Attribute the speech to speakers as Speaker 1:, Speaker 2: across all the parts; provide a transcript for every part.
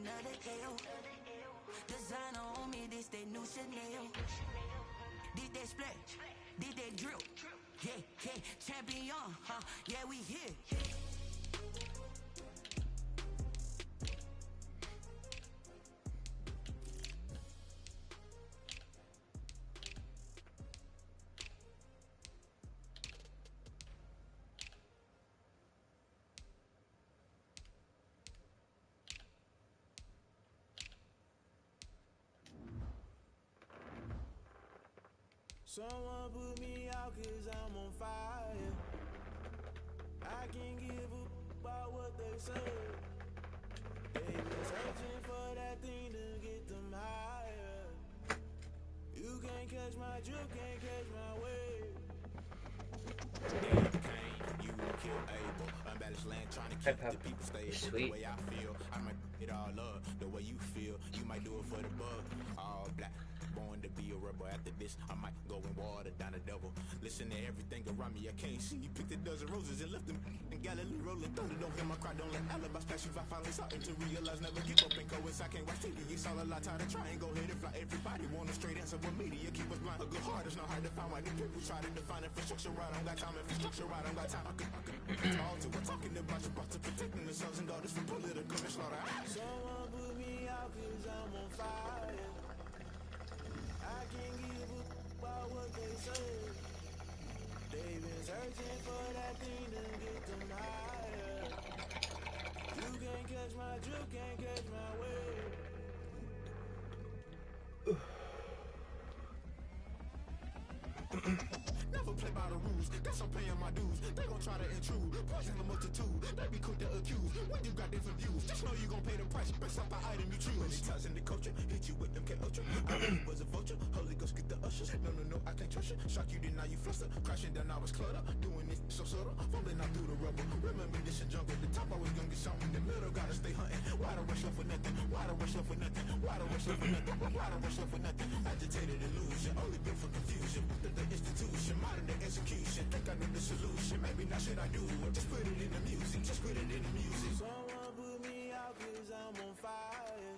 Speaker 1: another L. Designer on me, this they new Chanel. Did they splash? Did they drill? Yeah, yeah, champion, huh? Yeah, we here.
Speaker 2: Someone put me out cause I'm on fire. I can't give a about what they say. They been searching for that thing to get them higher. You can't catch my drift, can't catch my wave. You kill Abel, unbalanced land trying to keep the people stable. The way I feel, I might it all up. The way you feel, you might do it for the bug. All black. Born to be a rebel. After this, I might go and water down the double. Listen to everything around me, I can't see. Picked a dozen roses and left them in Galilee rolling. Thought it don't hear my cry, don't let alibis pass you. I finally starting to realize, never give up and coincide. I can't watch TV, it's all a lot. Tired of trying, go ahead and fly. Everybody want a straight answer, but media keep us blind. A good heart is not hard to find. Why the people try to define infrastructure right? I don't got time, infrastructure right, I don't got time. I could talk to we're talking about you, about to protecting the sons and daughters from political slaughter. Someone put me out cause I'm on fire. I can't give a about what they say. They've been searching for that thing to get them higher. You can't catch my drift, can't catch my wave. Never play by the rules, guess I'm paying my dues. They gon' try to intrude, poison the multitude. They be quick to accuse, when you got different views. Just know you gon' pay the price, based off the item you choose. Many times in the culture, hit you with them K-Ultra. I really was a vulture, Holy Ghost get the ushers. No, I can't trust you. Shock you, then now you fluster. Crashing down, I was clutter. Doing this so subtle, fumbling out through the rubble. Remember this a jungle, the top I was gonna get something. In the middle, gotta stay hunting. Why the rush left for nothing? Why the rush left for nothing? Why the rush left for nothing? Why the rush left for nothing? Agitated illusion, only built for confusion. The institution, modern day execution. Think I know the solution. Maybe not should I do it? Just put it in the music. Just put it in the music. Someone put me out cause I'm on fire.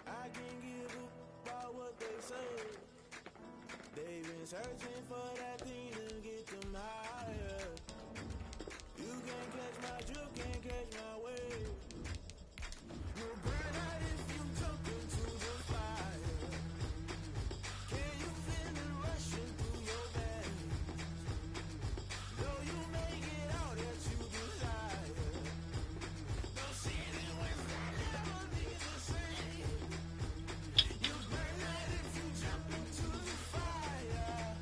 Speaker 2: I can't give a about what they say. They've been searching for that thing to get them higher. You can't catch my drift, can't catch my wave. You'll burn out if you jump into the fire. Can you feel it rushing through your veins? Though you make it out that you desire. No ceiling was never be the same. You burn out if you jump into the fire.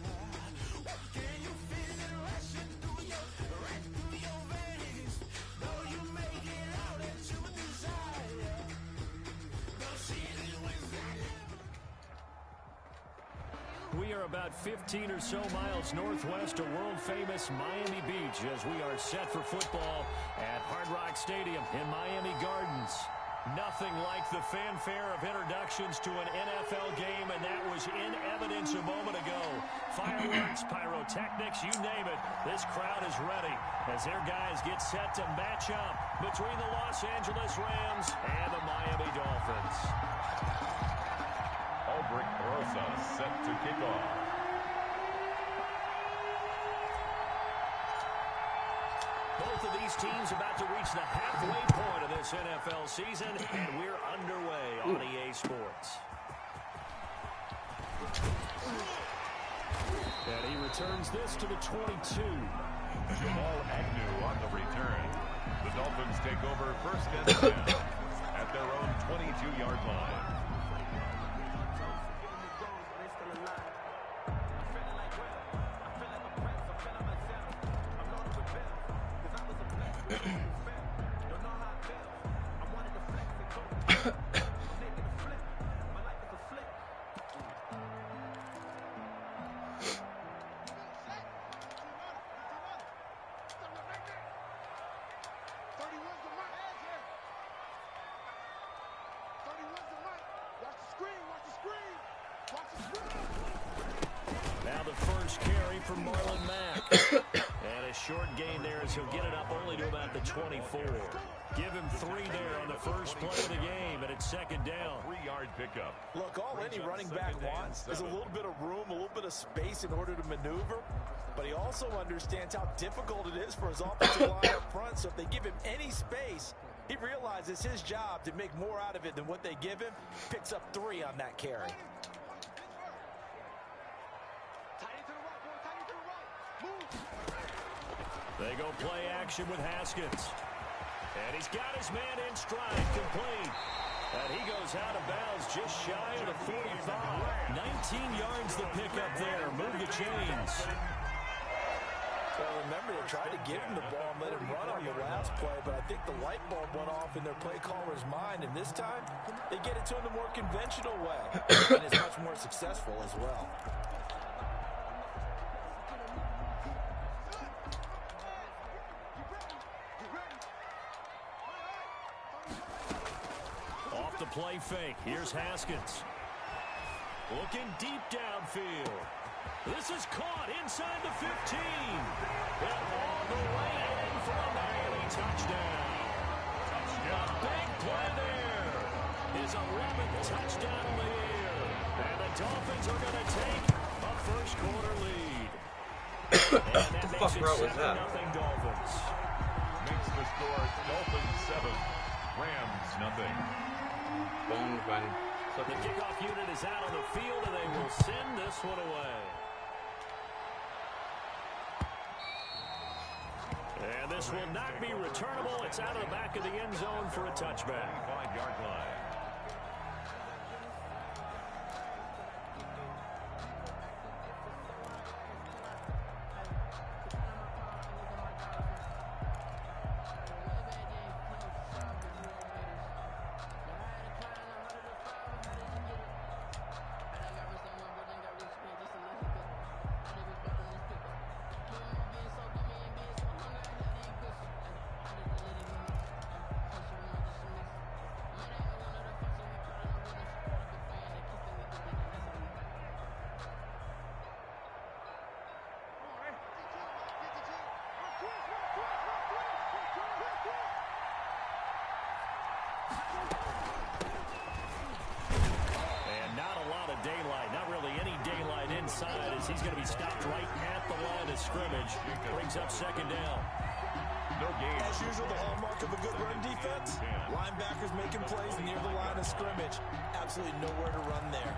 Speaker 2: Can you feel it rushing through right through your veins? Though you make it out that you desire. No ceiling was never.
Speaker 3: We are about 15 or so miles northwest of world-famous Miami Beach as we are set for football at Hard Rock Stadium in Miami Gardens. Nothing like the fanfare of introductions to an NFL game, and that was in evidence a moment ago. Fireworks, pyrotechnics, you name it. This crowd is ready as their guys get set to match up between the Los Angeles Rams and the Miami Dolphins.
Speaker 4: Aldrich Rosa set to kick off.
Speaker 3: Both of these teams about to reach the halfway point of this NFL season, and we're underway on EA Sports. And he returns this to the 22.
Speaker 4: Jamal Agnew on the return. The Dolphins take over first and 10 at their own 22-yard line.
Speaker 3: short gain there as he'll get it up only to about the 24. Give him 3 there on the first play of the game, and it's second down.
Speaker 4: 3-yard pickup.
Speaker 5: Look, all any running back wants is a little bit of room, a little bit of space in order to maneuver, but he also understands how difficult it is for his offensive line up front, so if they give him any space, he realizes his job to make more out of it than what they give him, picks up 3 on that carry.
Speaker 3: They go play action with Haskins. And he's got his man in stride, complete. And he goes out of bounds just shy of the 45. 19 yards the pickup there. Move the chains.
Speaker 5: Well, remember, they tried to give him the ball and let him run on the last play, but I think the light bulb went off in their play caller's mind, and this time they get it to him the more conventional way, and it's much more successful as well.
Speaker 3: Off the play fake. Here's Haskins. Looking deep downfield. This is caught inside the 15. And all the way in for a Miami touchdown. A big play there. His 11th touchdown in the year. And the Dolphins are going to take a first quarter lead.
Speaker 6: What the fuck route was that?
Speaker 3: Dolphins.
Speaker 4: Makes the score Dolphins 7, Rams 0.
Speaker 6: Bone van.
Speaker 3: The kickoff unit is out on the field, and they will send this one away. And this will not be returnable. It's out of the back of the end zone for a touchback.
Speaker 4: 5-yard line.
Speaker 3: Daylight, not really any daylight inside as he's going to be stopped right at the line of scrimmage. Brings up second down.
Speaker 4: No gain.
Speaker 5: As usual, the hallmark of a good run defense, linebackers making plays near the line of scrimmage. Absolutely nowhere to run there.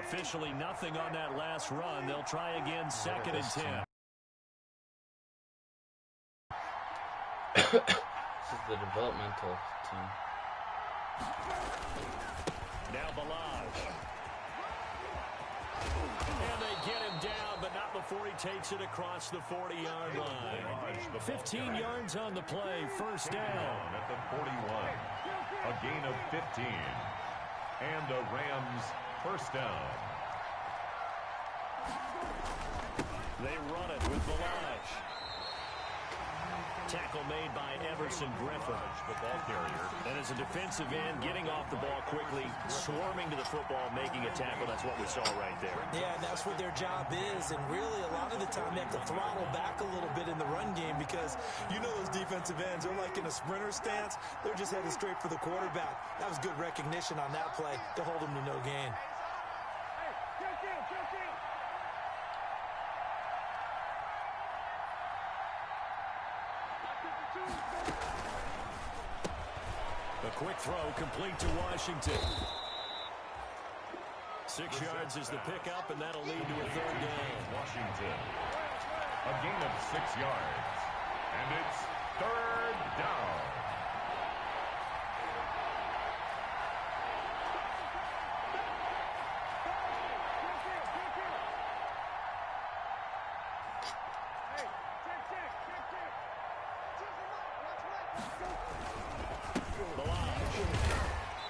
Speaker 3: Officially nothing on that last run. They'll try again, 2nd and 10.
Speaker 6: This is the developmental team.
Speaker 3: Now Balaj. And they get him down, but not before he takes it across the 40-yard line. 15 yards on the play, first down.
Speaker 4: At the 41. A gain of 15. And a Rams first down.
Speaker 3: They run it with Balaj. Tackle made by Everson Griffin.
Speaker 4: The ball carrier.
Speaker 3: And as a defensive end, getting off the ball quickly, swarming to the football, making a tackle. That's what we saw right there.
Speaker 5: Yeah, that's what their job is. And really, a lot of the time, they have to throttle back a little bit in the run game because you know those defensive ends, they're like in a sprinter stance. They're just headed straight for the quarterback. That was good recognition on that play to hold them to no gain.
Speaker 3: A quick throw complete to Washington. 6 yards is the pickup, and that'll lead to a third down.
Speaker 4: Washington. A gain of 6 yards. And it's third down.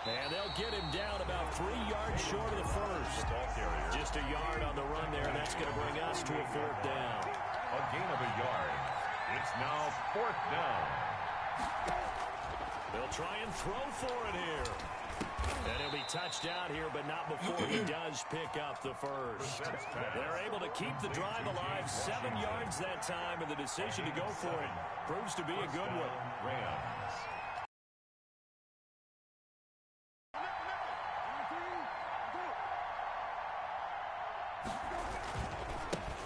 Speaker 3: And they'll get him down about 3 yards short of the first. Just a yard on the run there. That's going to bring us to a 4th down.
Speaker 4: A gain of a yard. It's now 4th down.
Speaker 3: They'll try and throw for it here. And he'll be touched out here, but not before he does pick up the first. They're able to keep the drive alive, 7 yards that time, and the decision to go for it proves to be a good one.
Speaker 4: Rams.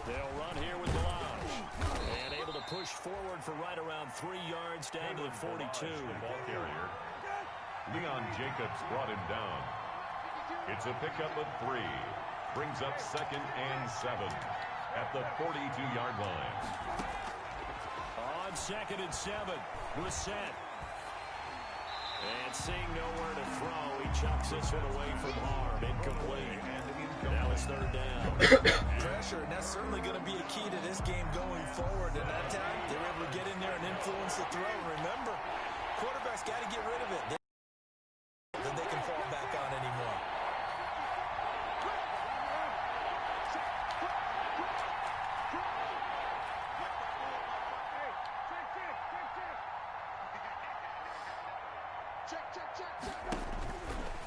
Speaker 3: They'll run here with Delage. And able to push forward for right around 3 yards down to the 42.
Speaker 4: Ball carrier. Leon Jacobs brought him down. It's a pickup of 3. Brings up 2nd and 7 at the 42-yard line.
Speaker 3: On 2nd and 7, Brissett. And seeing nowhere to throw, he chucks this one away from harm. Incomplete. Now it's 3rd down.
Speaker 5: Pressure, and that's certainly going to be a key to this game going forward. And that time, they were able to get in there and influence the throw. Remember, quarterback's got to get rid of it. That they can fall back on anymore.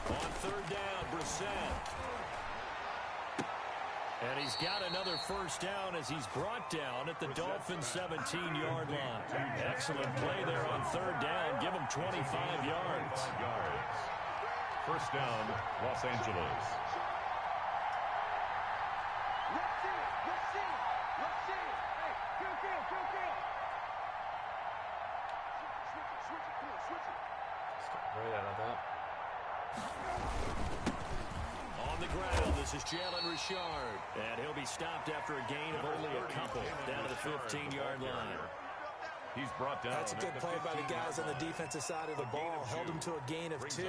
Speaker 3: On 3rd down, Brissett. And he's got another first down as he's brought down at the Dolphins' 17-yard line. Excellent play there on 3rd down. Give him 25 yards.
Speaker 4: First down, Los Angeles.
Speaker 6: Right out of that.
Speaker 3: On the ground, this is Jalen Richard. And he'll be stopped after a gain of only a couple down to the 15-yard line.
Speaker 4: He's brought down.
Speaker 5: That's a good play by the guys on the defensive side of the ball. Held him to a gain of 2.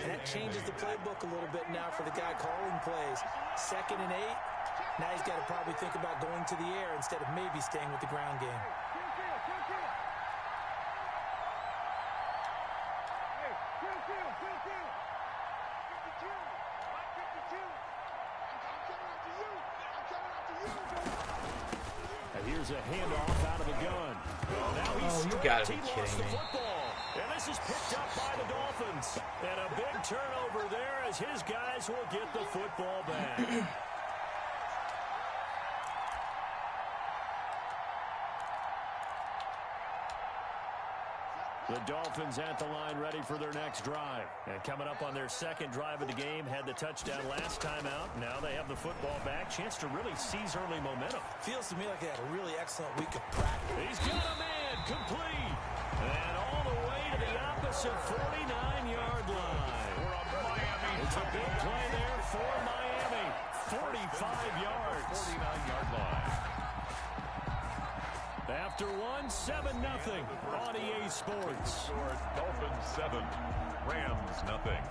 Speaker 5: And that changes the playbook a little bit now for the guy calling plays. 2nd and 8. Now he's got to probably think about going to the air instead of maybe staying with the ground game.
Speaker 3: And here's a handoff out of the gun. Now he's
Speaker 6: You gotta be
Speaker 3: he lost
Speaker 6: kidding
Speaker 3: the
Speaker 6: me.
Speaker 3: football. And this is picked up by the Dolphins. And a big turnover there as his guys will get the football back. The Dolphins at the line ready for their next drive. And coming up on their 2nd drive of the game, had the touchdown last time out. Now they have the football back. Chance to really seize early momentum.
Speaker 5: Feels to me like they had a really excellent week of practice.
Speaker 3: He's got a man complete. And all the way to the opposite 49-yard line. It's a big play there for Miami. 45 yards.
Speaker 4: 49-yard line.
Speaker 3: After one, 7-0 on EA Sports.
Speaker 4: Dolphins 7, Rams nothing.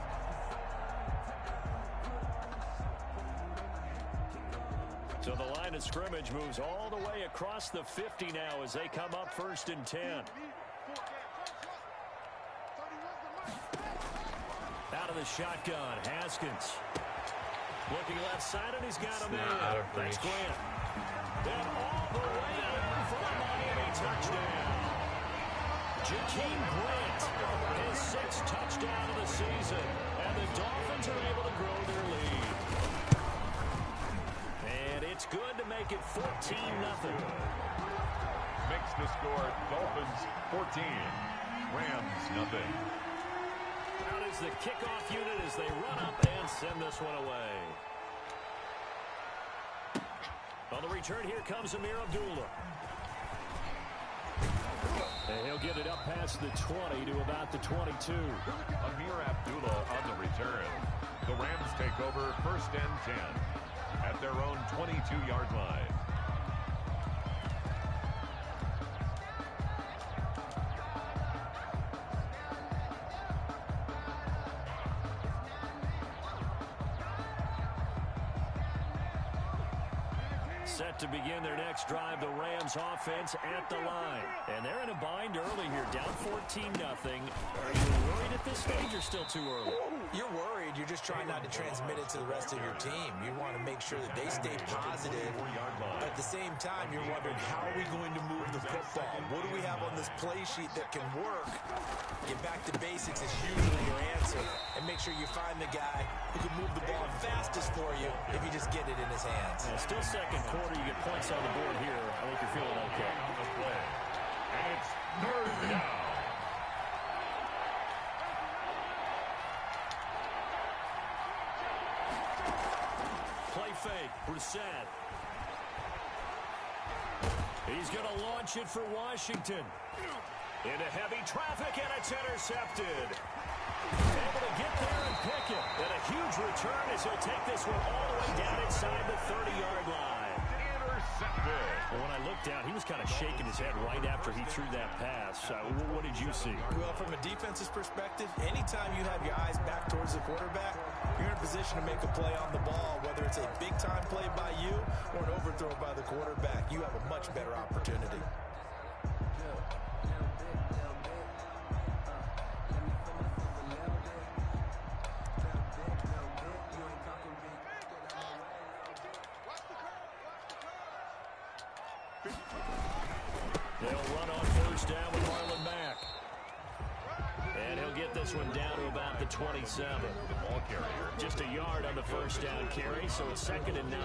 Speaker 3: So the line of scrimmage moves all the way across the 50 now as they come up 1st and 10. Out of the shotgun, Haskins. Looking left side, and he's got a man. That's Grant. And all the way in for a Miami touchdown. Jakeem Grant, his 6th touchdown of the season. And the Dolphins are able to grow their lead. And it's good to make it 14-0.
Speaker 4: Makes the score Dolphins 14, Rams nothing.
Speaker 3: Out is the kickoff unit as they run up and send this one away. On the return, here comes Amir Abdullah. And he'll get it up past the 20 to about the 22.
Speaker 4: Amir Abdullah on the return. The Rams take over 1st and 10 at their own 22-yard line.
Speaker 3: Set to begin their next drive, the Rams offense at the line. And they're in a bind early here, down 14-0. Are you worried at this stage or still too early?
Speaker 5: You're worried. You're just trying not to transmit it to the rest of your team. You want to make sure that they stay positive. At the same time, you're wondering, how are we going to move the football? What do we have on this play sheet that can work? Get back to basics is usually your answer. And make sure you find the guy who can move the ball fastest for you if you just get it in his hands.
Speaker 3: Yeah, still second quarter. You get points on the board here. I think you're feeling okay.
Speaker 4: On the play. And it's third down.
Speaker 3: Play fake. Brissett. He's going to launch it for Washington. Into heavy traffic, and it's intercepted. Able to get there and pick it. And a huge return as he'll take this one all the way down inside the 30-yard line.
Speaker 4: Intercepted.
Speaker 3: Well, when I looked down, he was kind of shaking his head right after he threw that pass. What did you see?
Speaker 5: Well, from a defense's perspective, anytime you have your eyes back towards the quarterback, you're in a position to make a play on the ball, whether it's a big-time play by you or an overthrow by the quarterback. You have a much better opportunity.
Speaker 3: They'll run on first down with Marlon Mack. And he'll get this one down to about the 27.
Speaker 4: The ball carrier.
Speaker 3: Just a yard on the first down carry, so it's 2nd and 9.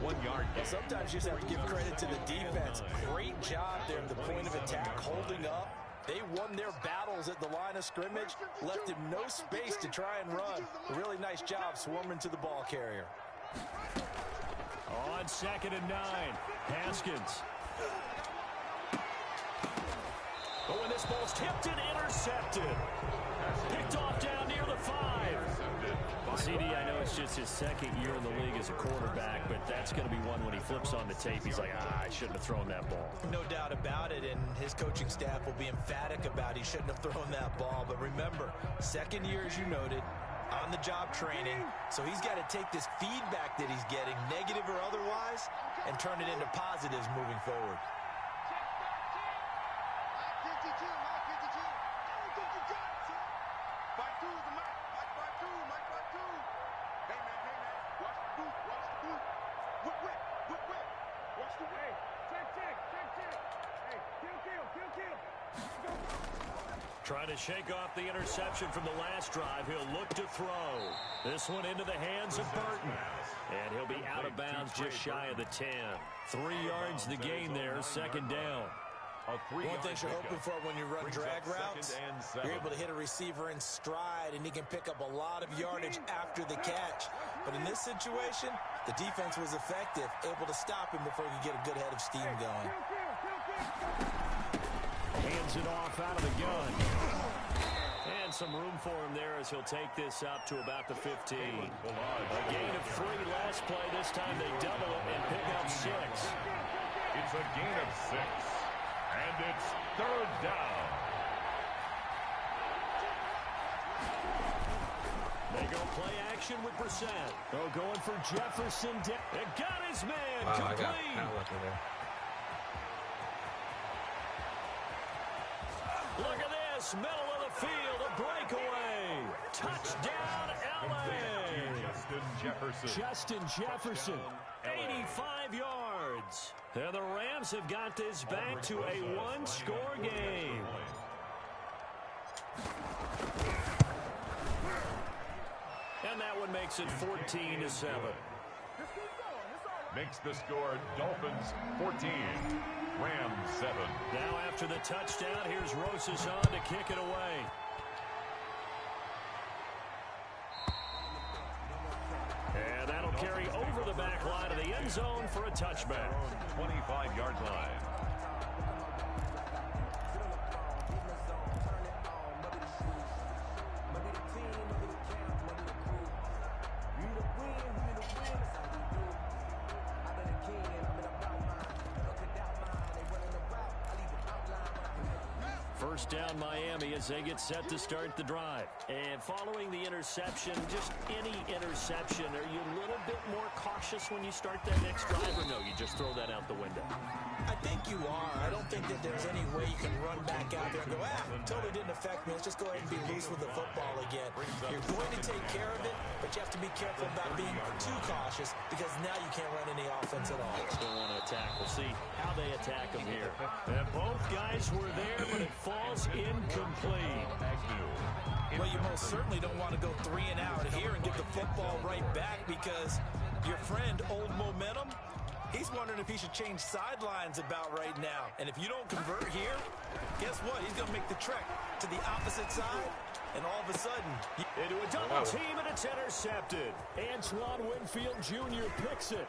Speaker 4: 1 yard gain.
Speaker 5: Sometimes you just have to give credit to the defense. Great job there at the point of attack, holding up. They won their battles at the line of scrimmage, left him no space to try and run. A really nice job swarming to the ball carrier.
Speaker 3: On 2nd and 9, Haskins. Oh, and this ball's tipped and intercepted. Picked off down near the 5. CD, I know it's just his 2nd year in the league as a quarterback, but that's going to be one when he flips on the tape. He's like, I shouldn't have thrown that ball.
Speaker 5: No doubt about it, and his coaching staff will be emphatic about he shouldn't have thrown that ball. But remember, 2nd year, as you noted, on-the-job training, so he's got to take this feedback that he's getting, negative or otherwise, and turn it into positives moving forward.
Speaker 3: Trying to shake off the interception from the last drive. He'll look to throw. This one into the hands of Burton. And he'll be out of bounds just shy of the 10. 3 yards the gain there, 2nd down.
Speaker 5: One thing you're hoping for when you run drag routes, you're able to hit a receiver in stride, and he can pick up a lot of yardage after the catch. But in this situation, the defense was effective, able to stop him before he could get a good head of steam going.
Speaker 3: Hands it off out of the gun. And some room for him there as he'll take this up to about the 15. A gain of 3 last play. This time they double it and pick up 6.
Speaker 4: It's a gain of 6. And it's 3rd down.
Speaker 3: They go play action with Brissett. Oh, going for Jefferson. It got his man.
Speaker 6: Wow,
Speaker 3: complete.
Speaker 6: I got kind of lucky there.
Speaker 3: Look at this. Middle of the field. A breakaway. Touchdown, L.A. Justin Jefferson. 85 yards. And the Rams have got this back to a 1-score game. And that one makes it 14-7.
Speaker 4: Makes the score Dolphins 14, Rams 7.
Speaker 3: Now after the touchdown, here's Rosas on to kick it away. And that'll carry over the back line of the end zone for a touchback.
Speaker 4: 25-yard line.
Speaker 3: First down Miami as they get set to start the drive.
Speaker 5: And following the interception, just any interception, are you a little bit more cautious when you start that next drive, or no, you just throw that out the window?
Speaker 7: I think you are. I don't think that there's any way you can run back out there and go, totally didn't affect me. Let's just go ahead and be loose with the football again. You're going to take care of it, but you have to be careful about being too cautious because now you can't run any offense at all.
Speaker 5: Still want to attack. We'll see how they attack them here.
Speaker 3: And both guys were there, but it falls incomplete.
Speaker 7: Well, you most certainly don't want to go 3 and out here and get the football right back because your friend, Old Momentum, he's wondering if he should change sidelines about right now. And if you don't convert here, guess what? He's going to make the trek to the opposite side, and all of a sudden...
Speaker 3: Into a double team, and it's intercepted. Antoine Winfield Jr. picks it.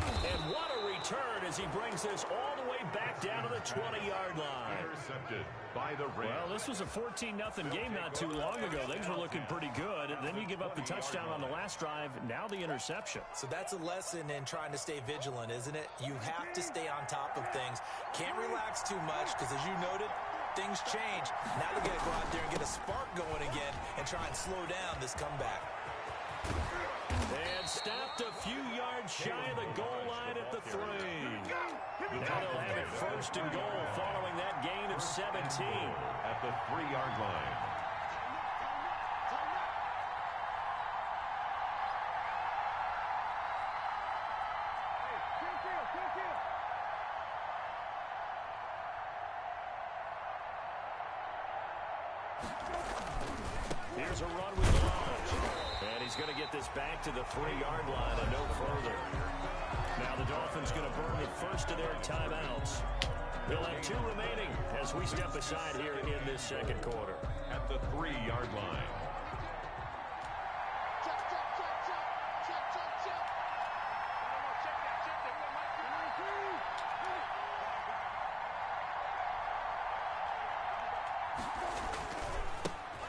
Speaker 3: And what a return as he brings this all the way back down to the 20-yard line.
Speaker 4: Intercepted by the Rams.
Speaker 3: Well, this was a 14-0 game not too long ago. Things were looking pretty good. And then you give up the touchdown on the last drive. Now the interception.
Speaker 7: So that's a lesson in trying to stay vigilant, isn't it? You have to stay on top of things. Can't relax too much because, as you noted, things change. Now they got to go out there and get a spark going again and try and slow down this comeback.
Speaker 3: And stopped a few yards shy of the goal line at the 3. Now they'll have it first and goal following that gain of 17.
Speaker 4: At the 3-yard line.
Speaker 3: Here's a run with the launch. And he's going to get this back to the 3-yard line and no further. Now the Dolphins going to burn the first of their timeouts. They'll have 2 remaining as we step aside here in this second quarter.
Speaker 4: At the 3-yard line.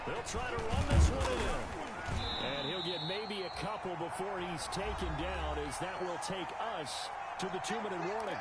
Speaker 3: They'll try to run this one in. And he'll get maybe a couple before he's taken down, as that will take us to the 2-minute warning.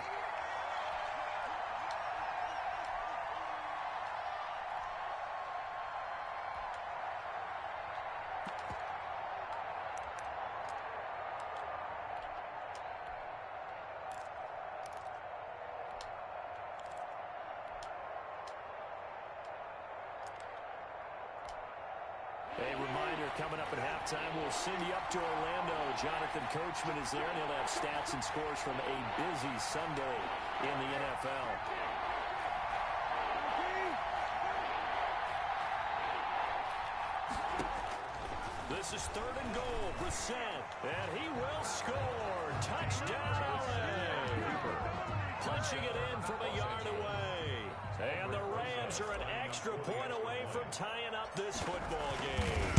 Speaker 3: A reminder, coming up at halftime, we'll send you up to Orlando. Jonathan Coachman is there, and he'll have stats and scores from a busy Sunday in the NFL. This is 3rd and goal. Brissett, and he will score. Touchdown, LA. Punching it in from a yard away. And the Rams are an extra point away from tying up this football game.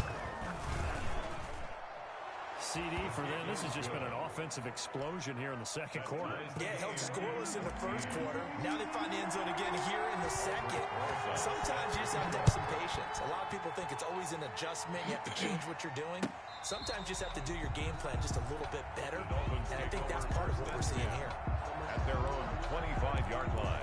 Speaker 3: CD for them. This has just been an offensive explosion here in the second quarter.
Speaker 7: Yeah, held scoreless in the first quarter. Now they find the end zone again here in the second. Sometimes you just have to have some patience. A lot of people think it's always an adjustment. You have to change what you're doing. Sometimes you just have to do your game plan just a little bit better. And I think that's part of what we're seeing here.
Speaker 4: At their own 25-yard line.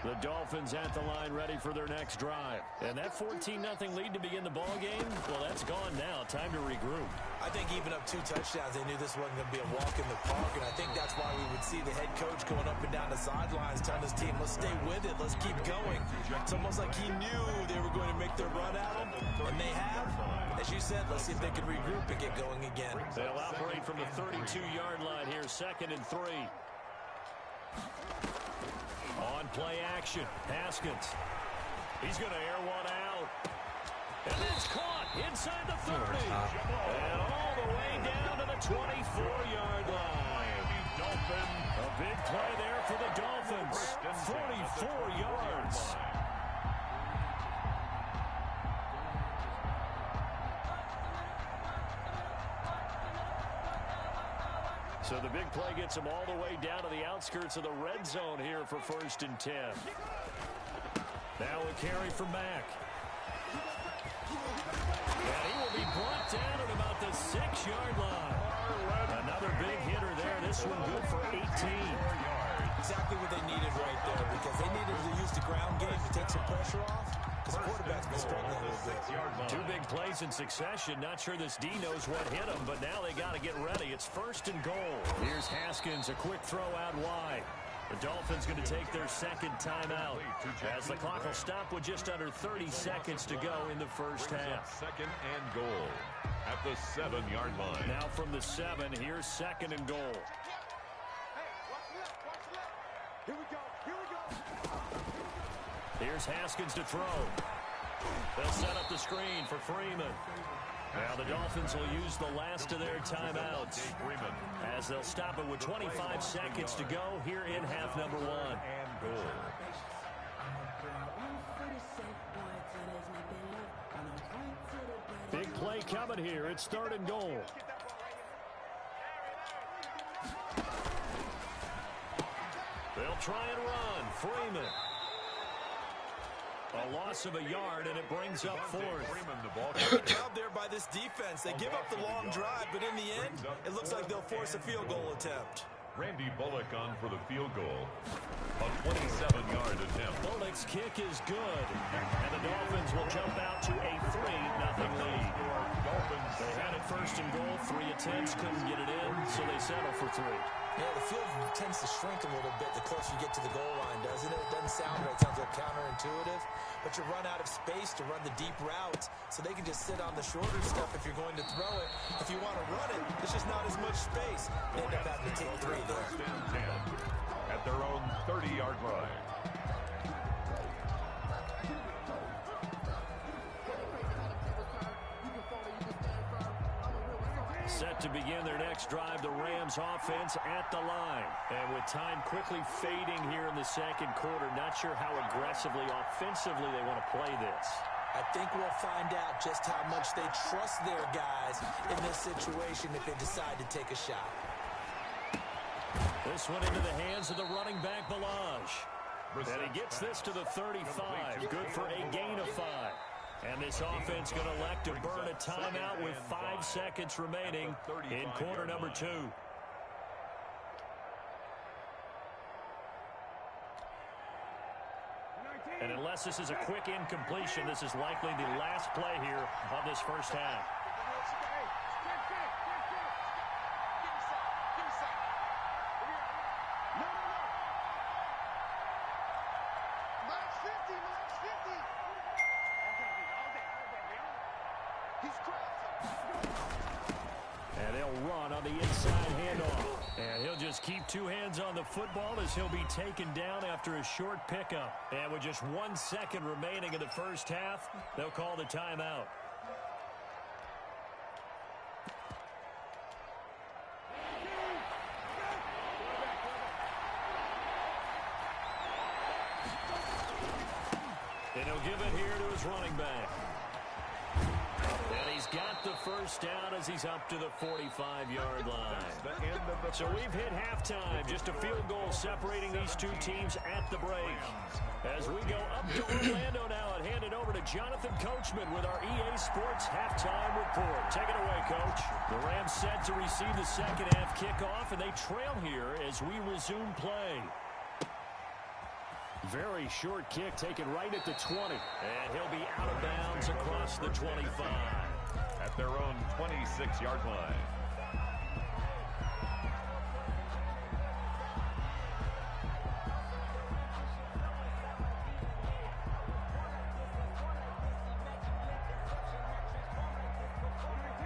Speaker 3: The Dolphins at the line ready for their next drive. And that 14-0 lead to begin the ball game, well, that's gone now. Time to regroup.
Speaker 7: I think even up 2 touchdowns, they knew this wasn't going to be a walk in the park, and I think that's why we would see the head coach going up and down the sidelines telling his team, let's stay with it, let's keep going. It's almost like he knew they were going to make their run at him, and they have. As you said, let's see if they can regroup and get going again.
Speaker 3: They'll operate from the 32-yard line here, 2nd and 3. On play action, Haskins. He's going to air one out. And it's caught inside the 30. And all the way down to the 24-yard line. A big play there for the Dolphins. 44 yards. So the big play gets him all the way down to the outskirts of the red zone here for 1st and 10. Now a carry from Mack. And he will be brought down at about the 6-yard line. Another big hitter there. This one good for 18.
Speaker 5: Exactly what they needed right there, because they needed to use the ground game to take some pressure off, because the quarterback's been struggling a little bit.
Speaker 3: 2 big plays in succession. Not sure this D knows what hit him, but now they got to get ready. It's 1st and goal. Here's Haskins, a quick throw out wide. The Dolphins going to take their second timeout as the clock will stop with just under 30 seconds to go in the first half.
Speaker 4: 2nd and goal at the 7-yard line.
Speaker 3: Now from the 7, here's 2nd and goal.
Speaker 2: Here we go.
Speaker 3: Here's Haskins to throw. They'll set up the screen for Freeman. Now the Dolphins will use the last of their timeouts as they'll stop it with 25 seconds to go here in half number 1.
Speaker 4: And goal.
Speaker 3: Big play coming here. It's 3rd and goal. They'll try and run. Freeman. A loss of a yard, and it brings up 4th.
Speaker 5: Good job there by this defense. They give up the long drive, but in the end, it looks like they'll force a field goal attempt.
Speaker 4: Randy Bullock on for the field goal. A 27-yard attempt.
Speaker 3: Bullock's kick is good, and the Dolphins will jump out to a 3-0 lead. They had it 1st and goal, 3 attempts, couldn't get it in, so they settle for 3.
Speaker 5: Yeah, the field tends to shrink a little bit the closer you get to the goal line, doesn't it? It doesn't sound right. It sounds like counterintuitive. But you run out of space to run the deep routes, so they can just sit on the shorter stuff if you're going to throw it. If you want to run it, there's just not as much space. They end up having to take 3 there.
Speaker 4: 10 at their own 30-yard line.
Speaker 3: Set to begin their next drive, the Rams offense at the line. And with time quickly fading here in the second quarter, not sure how aggressively, offensively they want to play this.
Speaker 5: I think we'll find out just how much they trust their guys in this situation if they decide to take a shot.
Speaker 3: This one into the hands of the running back, Balaj. And he gets this to the 35. Good for a gain of 5. And this offense going to elect to burn a timeout with 5 seconds remaining in quarter number 2. And unless this is a quick incompletion, this is likely the last play here of this first half. And they'll run on the inside handoff. And he'll just keep 2 hands on the football as he'll be taken down after a short pickup. And with just 1 second remaining in the first half, they'll call the timeout. And he'll give it here to his running back. And he's got the first down as he's up to the 45-yard line. So we've hit halftime. Just a field goal separating these 2 teams at the break. As we go up to Orlando now and hand it over to Jonathan Coachman with our EA Sports halftime report. Take it away, Coach. The Rams set to receive the second half kickoff, and they trail here as we resume play. Very short kick taken right at the 20. And he'll be out of bounds across the 25.
Speaker 4: At their own 26-yard line.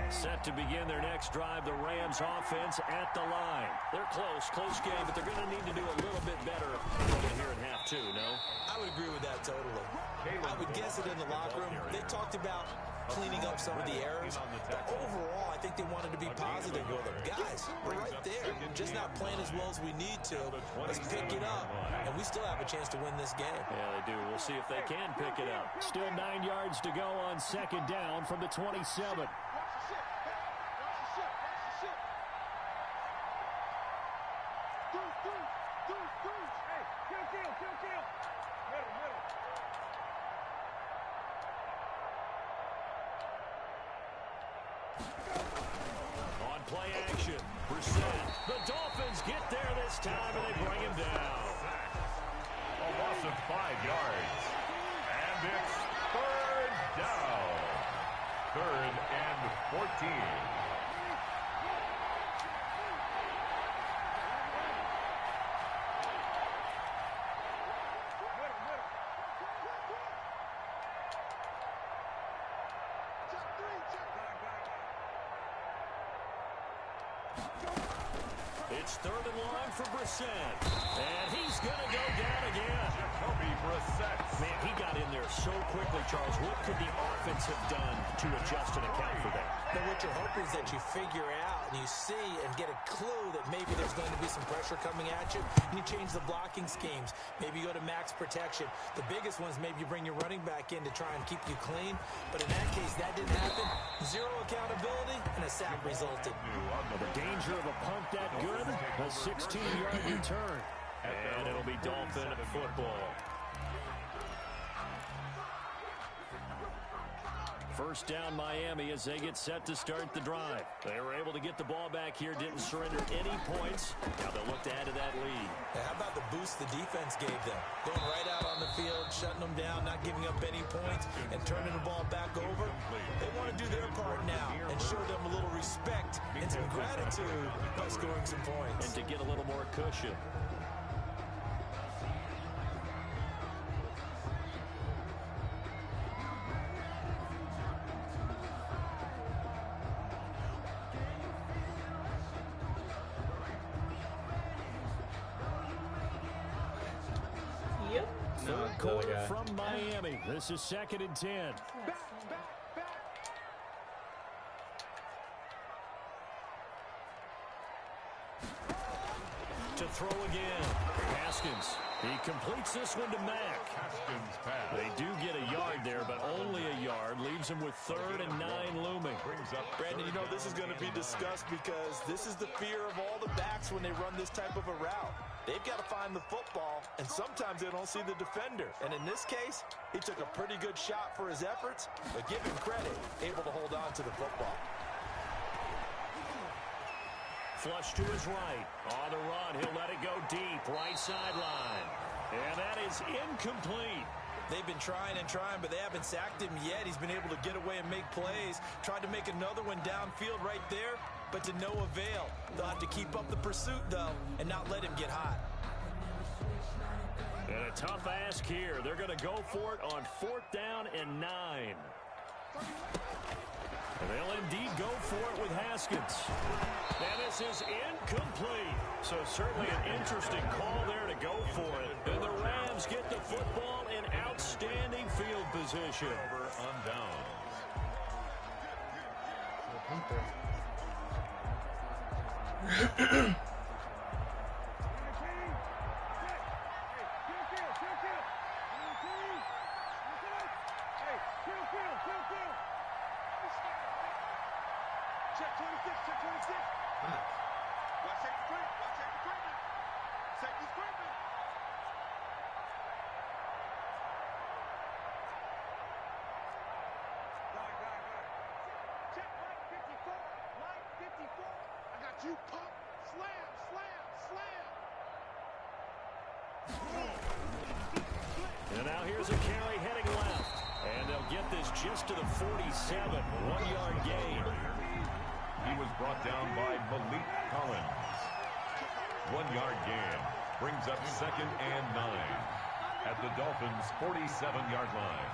Speaker 3: Set to begin their next drive, the Rams offense at the line. They're close game, but they're going to need to do a little bit better here in half 2, no?
Speaker 5: I would agree with that totally. I would guess it in the locker room. They talked about cleaning up some of the errors, but overall, I think they wanted to be positive with them. Guys, we're right there. Just not playing as well as we need to. Let's pick it up, and we still have a chance to win this game.
Speaker 3: Yeah, they do. We'll see if they can pick it up. Still 9 yards to go on second down from the 27. On play action. Brissett. The Dolphins get there this time, and they bring him down.
Speaker 4: A loss of 5 yards. And it's third down. 3rd and 14.
Speaker 3: It's 3rd and long for Brissett. And he's going to go down again.
Speaker 4: Jacoby Brissett.
Speaker 3: Man, he got in there so quickly, Charles. What could the offense have done to adjust and account for that?
Speaker 5: But what you're hoping is that you figure out and you see and get a clue that maybe there's going to be some pressure coming at you, and you change the blocking schemes. Maybe you go to max protection. The biggest one is maybe you bring your running back in to try and keep you clean. But in that case, that didn't happen. 0 accountability, and a sack resulted.
Speaker 3: Well, the danger of a punt that good, a 16-yard return. And it'll be Dolphin football. First down Miami as they get set to start the drive. They were able to get the ball back here, didn't surrender any points. Now they'll look to add to that lead.
Speaker 5: Now, how about the boost the defense gave them? Going right out on the field, shutting them down, not giving up any points, and turning the ball back over. They want to do their part now and show them a little respect and some gratitude by scoring some points.
Speaker 3: And to get a little more cushion. Third quarter from Miami. This is 2nd and 10. To throw again. Haskins. He completes this one to Mack.
Speaker 4: Haskins pass.
Speaker 3: They do get a yard there, but only a yard. Leaves him with 3rd and 9 looming.
Speaker 4: Brings up
Speaker 5: Brandon, you know this is going to be discussed because this is the fear of all the backs when they run this type of a route. They've got to find the football, and sometimes they don't see the defender. And in this case, he took a pretty good shot for his efforts, but give him credit, able to hold on to the football.
Speaker 3: Flush to his right. On the run, he'll let it go deep. Right sideline. And that is incomplete.
Speaker 5: They've been trying and trying, but they haven't sacked him yet. He's been able to get away and make plays. Tried to make another one downfield right there, but to no avail. They'll have to keep up the pursuit, though, and not let him get hot.
Speaker 3: And a tough ask here. They're going to go for it on 4th down and 9. And they'll indeed go for it with Haskins. And this is incomplete. So certainly an interesting call there to go for it. And the Rams get the football in outstanding field position.
Speaker 4: over on downs.
Speaker 2: Check 26, check 26. Watch safety screen, watch safety screen. Safety screen. Check line 54, line 54. I got you, pump, slam, slam, slam.
Speaker 3: And now here's a carry heading left. And they'll get this just to the 47. 1-yard gain.
Speaker 4: He was brought down by Malik Collins. 1-yard gain. Brings up 2nd and 9 at the Dolphins' 47-yard line.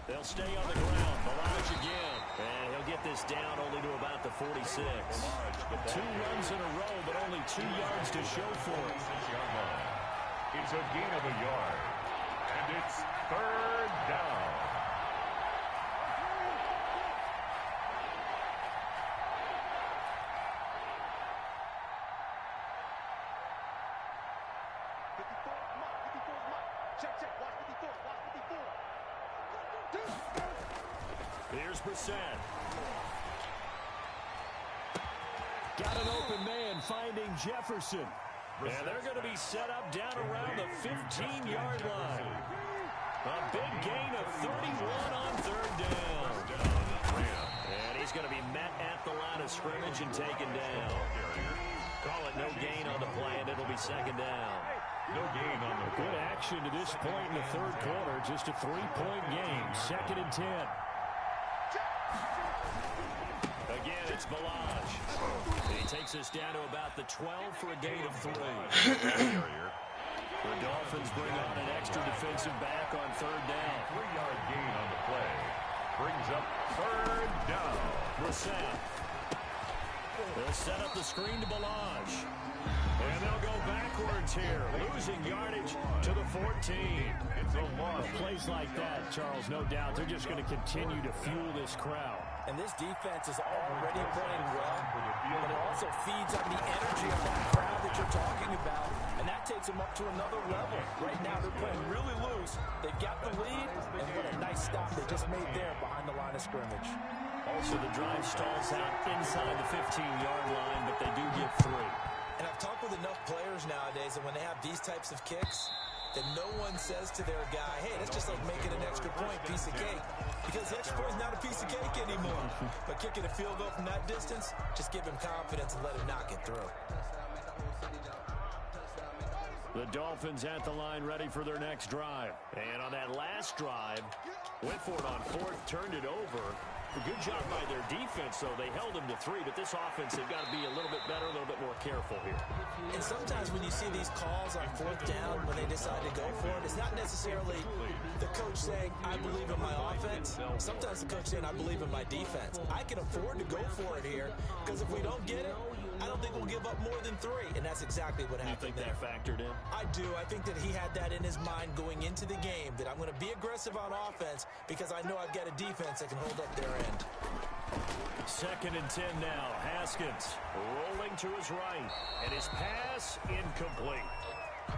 Speaker 3: They'll stay on the ground. Balaj again. And he'll get this down only to about the 46. 2 runs in a row, but only 2 yards to show for it.
Speaker 4: It's a gain of a yard. And it's 3rd down.
Speaker 2: Check, check, watch 54, watch 54.
Speaker 3: Here's Brissett. Got an open man finding Jefferson. And they're going to be set up down around the 15-yard line. A big gain of 31 on third down. And he's going to be met at the line of scrimmage and taken down. Call it no gain on the play, and it'll be second down.
Speaker 4: No gain on the
Speaker 3: good action to this point in the third quarter. Just a 3-point game. 2nd and 10. Again, it's Balaj. He takes us down to about the 12 for a gain of 3. The Dolphins bring on an extra defensive back on third down.
Speaker 4: 3-yard gain on the play. Brings up third down.
Speaker 3: Brissett. They'll set up the screen to Balaj. And they'll go backwards here, losing yardage to the 14.
Speaker 4: It's a loss.
Speaker 3: Plays like that, Charles, no doubt, they're just going to continue to fuel this crowd.
Speaker 5: And this defense is already playing well, but it also feeds on the energy of that crowd that you're talking about, and that takes them up to another level. Right now, they're playing really loose. They've got the lead, and what a nice stop they just made there behind the line of scrimmage.
Speaker 3: Also, the drive stalls out inside the 15-yard line, but they do get 3.
Speaker 5: And I've talked with enough players nowadays that when they have these types of kicks, that no one says to their guy, hey, that's just like making an extra point, piece of cake. Because the extra point is not a piece of cake anymore. But kicking a field goal from that distance, just give him confidence and let him knock it through.
Speaker 3: The Dolphins at the line ready for their next drive. And on that last drive, went for it on 4th, turned it over. A good job by their defense, though. They held them to 3, but this offense, they've got to be a little bit better, a little bit more careful here.
Speaker 5: And sometimes when you see these calls on 4th down, when they decide to go for it, it's not necessarily the coach saying, I believe in my offense. Sometimes the coach saying, I believe in my defense. I can afford to go for it here, because if we don't get it, I don't think we'll give up more than 3, and that's exactly what happened there.
Speaker 3: You think that factored in?
Speaker 5: I do. I think that he had that in his mind going into the game, that I'm going to be aggressive on offense because I know I've got a defense that can hold up their end.
Speaker 3: 2nd and 10 now. Haskins rolling to his right, and his pass incomplete.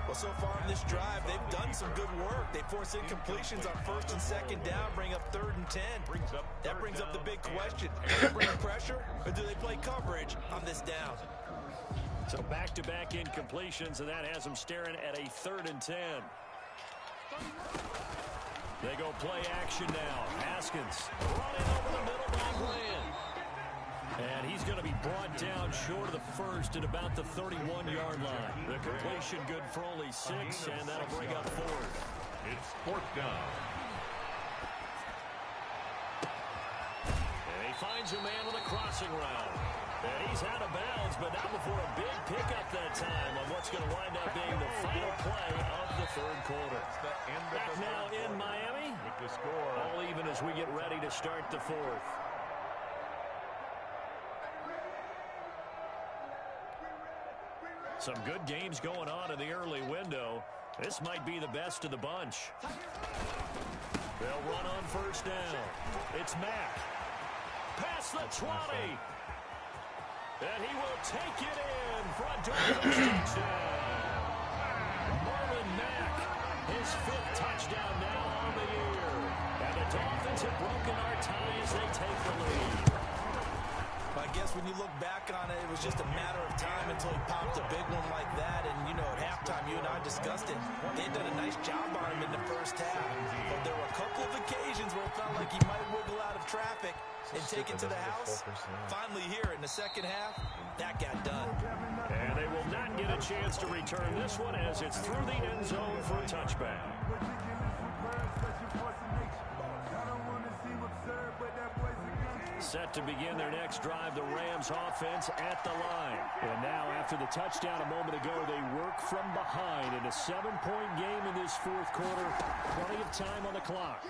Speaker 5: Well, so far in this drive, they've done some good work. They force incompletions on 1st and 2nd down, bring up 3rd and 10. That brings up the big question. Do they bring pressure, or do they play coverage on this down?
Speaker 3: So back-to-back incompletions, and that has them staring at a 3rd and 10. They go play action now. Haskins running over the middle by Glenn. And he's going to be brought down short of the 1st at about the 31-yard line. The completion good for only 6, and that'll bring up 4th.
Speaker 4: It's 4th down.
Speaker 3: And he finds a man with a crossing route. And he's out of bounds, but not before a big pickup that time on what's going to wind up being the final play of the 3rd quarter. Back now in Miami.
Speaker 4: With the score.
Speaker 3: All even as we get ready to start the 4th. Some good games going on in the early window. This might be the best of the bunch. They'll run on 1st down. It's Mack. Past the 20. And he will take it in for a Dolphins touchdown. Marlon Mack, his 5th touchdown now on the year. And the Dolphins have broken our ties. They take the lead.
Speaker 5: I guess when you look back on it, it was just a matter of time until he popped a big one like that. And, you know, at halftime, you and I discussed it. They had done a nice job on him in the 1st half. But there were a couple of occasions where it felt like he might wiggle out of traffic and take it to the house. Finally here in the 2nd half, that got done.
Speaker 3: And they will not get a chance to return this one as it's through the end zone for a touchback. Set to begin their next drive, the Rams offense at the line. And now after the touchdown a moment ago, they work from behind in a 7-point game in this 4th quarter. Plenty of time on the clock.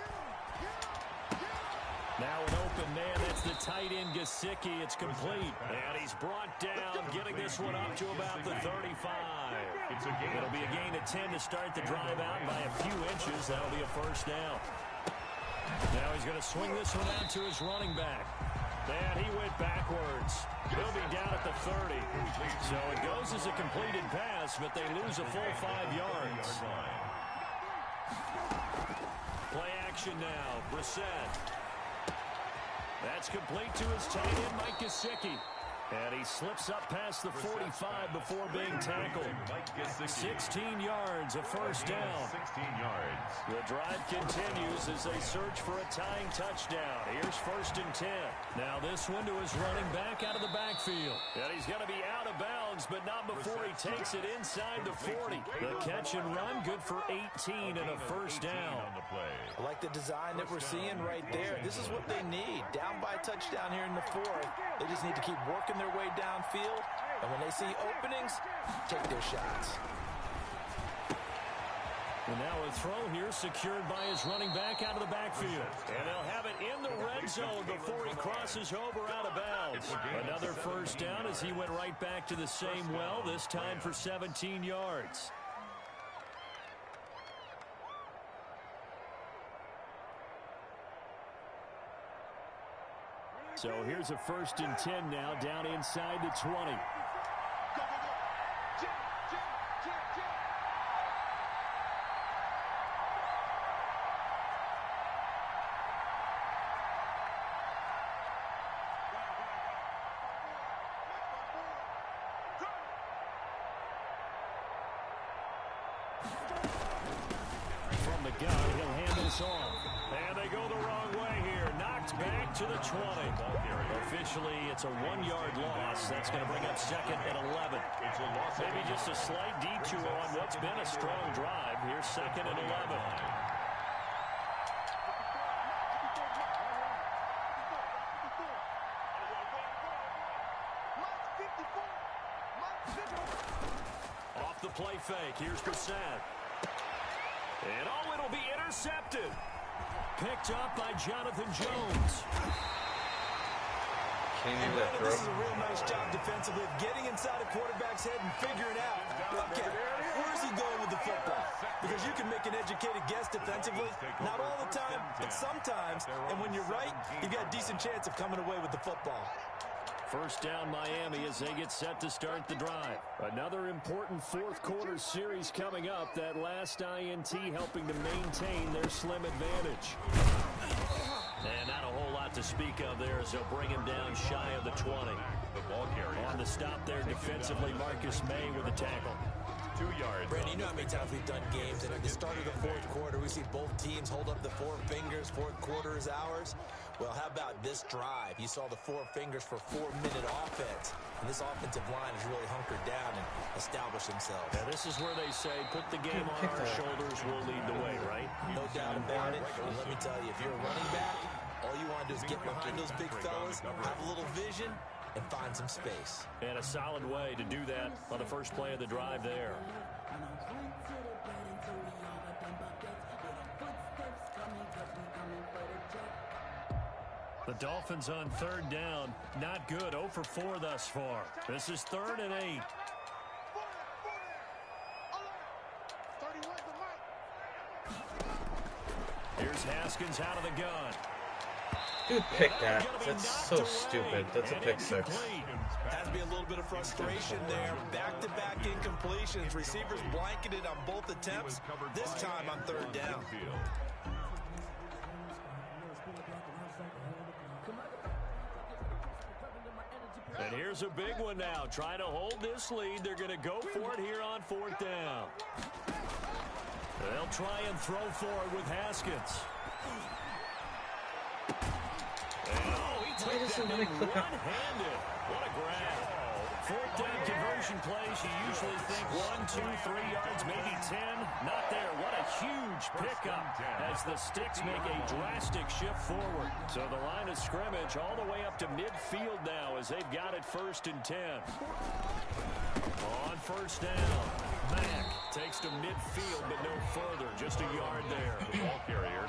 Speaker 3: Now an open man, that's the tight end Gesicki. It's complete. And he's brought down, getting this one up to about the 35. It'll be a gain of 10 to start the drive out by a few inches. That'll be a 1st down. Now he's going to swing this one out to his running back. And he went backwards. He'll be down at the 30. So it goes as a completed pass, but they lose a full 5 yards. Play action now. Brissett. That's complete to his tight end, Mike Gesicki. And he slips up past the 45 before being tackled. 16 yards, a first down.
Speaker 4: 16 yards.
Speaker 3: The drive continues as they search for a tying touchdown. Here's 1st and 10. Now this one to his running back out of the backfield. And he's going to be out of bounds, but not before he takes it inside the 40. The catch and run, good for 18 and a first down.
Speaker 5: I like the design that we're seeing right there. This is what they need. Down by a touchdown here in the 4th. They just need to keep working their way downfield, and when they see openings, take their shots.
Speaker 3: And now a throw here secured by his running back out of the backfield. And they'll have it in the red zone before he crosses over out of bounds. Another first down as he went right back to the same well, this time for 17 yards. So here's a 1st and 10 now, down inside the 20. From the gun, he'll hand this off. And they go the wrong way here. Knocked back to the 20. Officially, it's a 1-yard loss. That's going to bring up 2nd and 11. Maybe just a slight detour on what's been a strong drive. Here's 2nd and 11. Off the play fake. Here's Brissett. And oh, it'll be intercepted. Picked up by Jonathan Jones.
Speaker 6: And
Speaker 5: this is a real nice job defensively of getting inside a quarterback's head and figuring out, okay, where's he going with the football? Because you can make an educated guess defensively, not all the time, but sometimes. And when you're right, you've got a decent chance of coming away with the football.
Speaker 3: First down Miami as they get set to start the drive. Another important 4th quarter series coming up. That last INT helping to maintain their slim advantage. And not a whole lot to speak of there as they'll bring him down shy of the 20.
Speaker 4: The ball carrier.
Speaker 3: On the stop there defensively, Marcus May with a tackle.
Speaker 4: 2 yards.
Speaker 5: Brandon, you know how many times we've done games, and at the start of the 4th quarter, we see both teams hold up the 4 fingers. 4th quarter is ours. Well, how about this drive? You saw the 4 fingers for 4-minute offense. And this offensive line has really hunkered down and established themselves.
Speaker 3: Yeah, this is where they say, put the game on our shoulders, we'll lead the way, right?
Speaker 5: No doubt about it. And let me tell you, if you're a running back, all you want to do is get behind those big fellas, have a little vision, and find some space.
Speaker 3: And a solid way to do that on the first play of the drive there. The Dolphins on 3rd down. Not good. 0 for 4 thus far. This is 3rd and 8. Here's Haskins out of the gun.
Speaker 6: Dude, pick that. That's so stupid. That's a pick 6.
Speaker 5: Has to be a little bit of frustration there. Back-to-back incompletions. Receivers blanketed on both attempts. This time on 3rd down.
Speaker 3: And here's a big one now. Trying to hold this lead. They're going to go for it here on 4th down. They'll try and throw for it with Haskins. And
Speaker 6: Why doesn't it click up?
Speaker 3: One-handed. What a grab. 4th down conversion plays. You usually think 1, 2, 3 yards, maybe 10. Not there. What a huge pickup as the Sticks make a drastic shift forward. So the line of scrimmage all the way up to midfield now as they've got it 1st and 10. On 1st down, Mack takes to midfield but no further. Just a yard there.
Speaker 4: The ball carrier.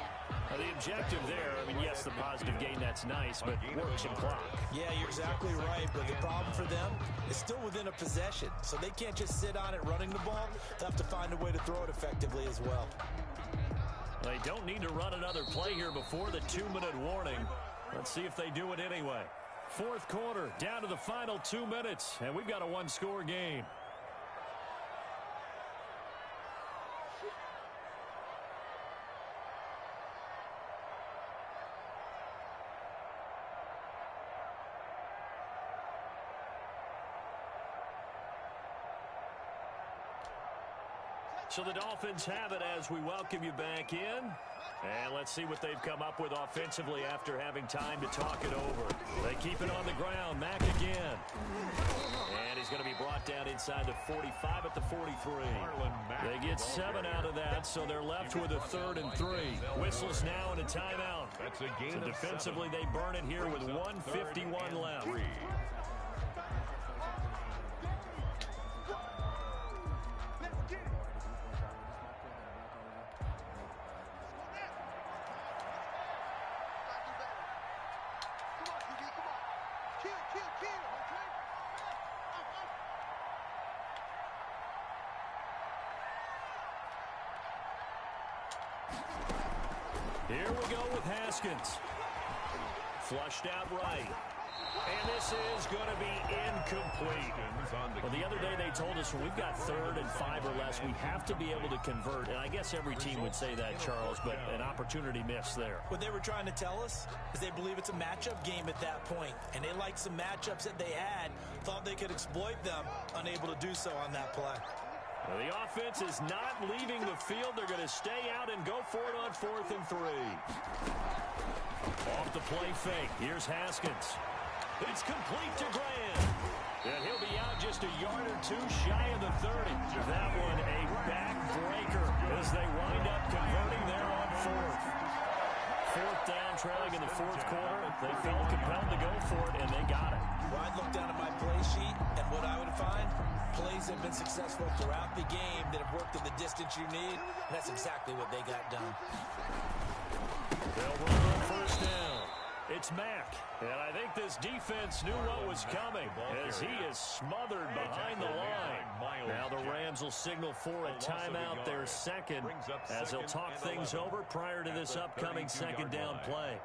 Speaker 3: The objective there, I mean, yes, the positive gain, that's nice, but work some clock.
Speaker 5: Yeah, you're exactly right, but the problem for them is still within a possession, so they can't just sit on it running the ball. They'll have to find a way to throw it effectively as well.
Speaker 3: They don't need to run another play here before the 2-minute warning. Let's see if they do it anyway. 4th quarter, down to the final 2 minutes, and we've got a 1-score game. So the Dolphins have it as we welcome you back in. And let's see what they've come up with offensively after having time to talk it over. They keep it on the ground. Mack again. And he's going to be brought down inside the 45 at the 43. They get 7 out of that, so they're left with a 3rd and 3. Whistles now and a timeout. So defensively, they burn it here with 1:51 left. Here we go with Haskins. Flushed out right. And this is going to be incomplete. Well, the other day they told us when we've got 3rd and 5 or less, we have to be able to convert. And I guess every team would say that, Charles, but an opportunity missed there.
Speaker 5: What they were trying to tell us is they believe it's a matchup game at that point. And they liked some matchups that they had, thought they could exploit them, unable to do so on that play.
Speaker 3: Well, the offense is not leaving the field. They're going to stay out and go for it on 4th and 3. Off the play fake. Here's Haskins. It's complete to Graham. And he'll be out just a yard or 2 shy of the 30. That one a backbreaker as they wind up converting there on 4th. 4th down, trailing in the 4th quarter. They felt compelled to go for it, and they got it.
Speaker 5: Well, I'd look down at my play sheet, and what I would find, plays have been successful throughout the game that have worked in the distance you need, and that's exactly what they got done.
Speaker 3: They'll run on 1st down. It's Mack, and I think this defense knew what was coming as he is smothered behind the line. Now the Rams will signal for a timeout, their 2nd, as they'll talk things over prior to this upcoming 2nd down play.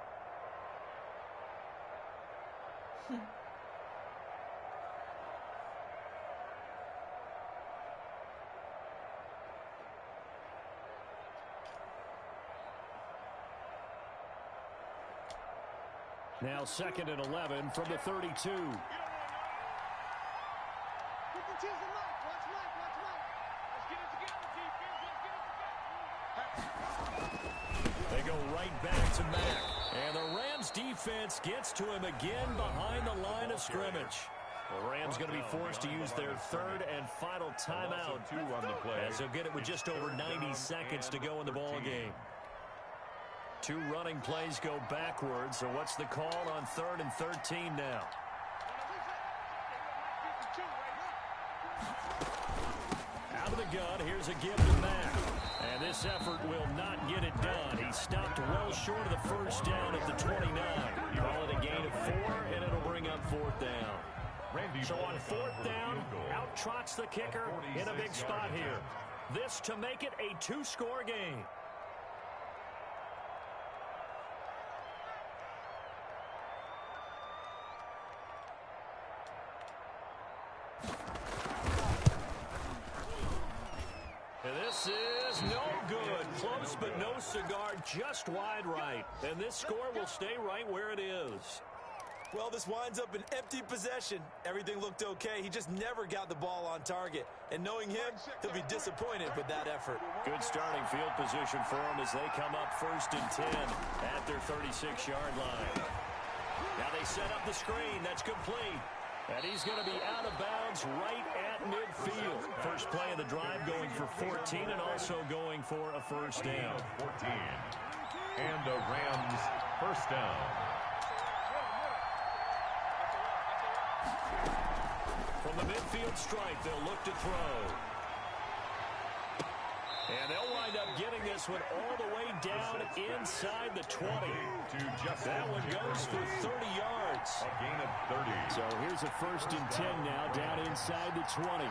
Speaker 3: Now 2nd and 11 from the 32. They go right back to Mack. And the Rams defense gets to him again behind the line of scrimmage. The Rams going to be forced to use their 3rd and final timeout as they'll get it with just over 90 seconds to go in the ball game. 2 running plays go backwards, so what's the call on 3rd and 13 now? Out of the gun, here's a give to Mack. And this effort will not get it done. He stopped well short of the 1st down at the 29. Call it a gain of 4, and it'll bring up 4th down. So on 4th down, out trots the kicker in a big spot here. This to make it a 2-score game. This is no good. Close but no cigar, just wide right. And this score will stay right where it is.
Speaker 5: Well, this winds up an empty possession. Everything looked okay. He just never got the ball on target. And knowing him, he'll be disappointed with that effort.
Speaker 3: Good starting field position for him as they come up 1st and 10 at their 36-yard line. Now they set up the screen. That's complete. And he's going to be out of bounds right at midfield. First play of the drive going for 14 and also going for a 1st down.
Speaker 4: 14. And the Rams 1st down.
Speaker 3: From the midfield stripe, they'll look to throw. And they'll wind up getting this one all the way down inside the 20. That one goes for 30 yards.
Speaker 4: A gain of 30.
Speaker 3: So here's a 1st and 10 now down inside the 20.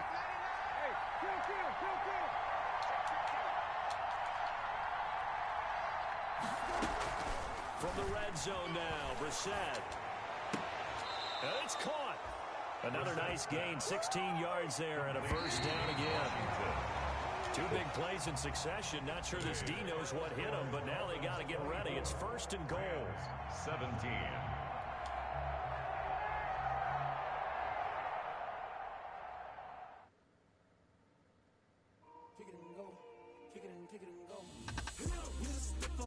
Speaker 3: From the red zone now, Brissett. And it's caught. Another nice gain, 16 yards there and a 1st down again. 2 big plays in succession. Not sure this D knows what hit him, but now they got to get ready. It's 1st and goal.
Speaker 4: 17.
Speaker 2: Pick it and go.
Speaker 1: Pick it and go. You step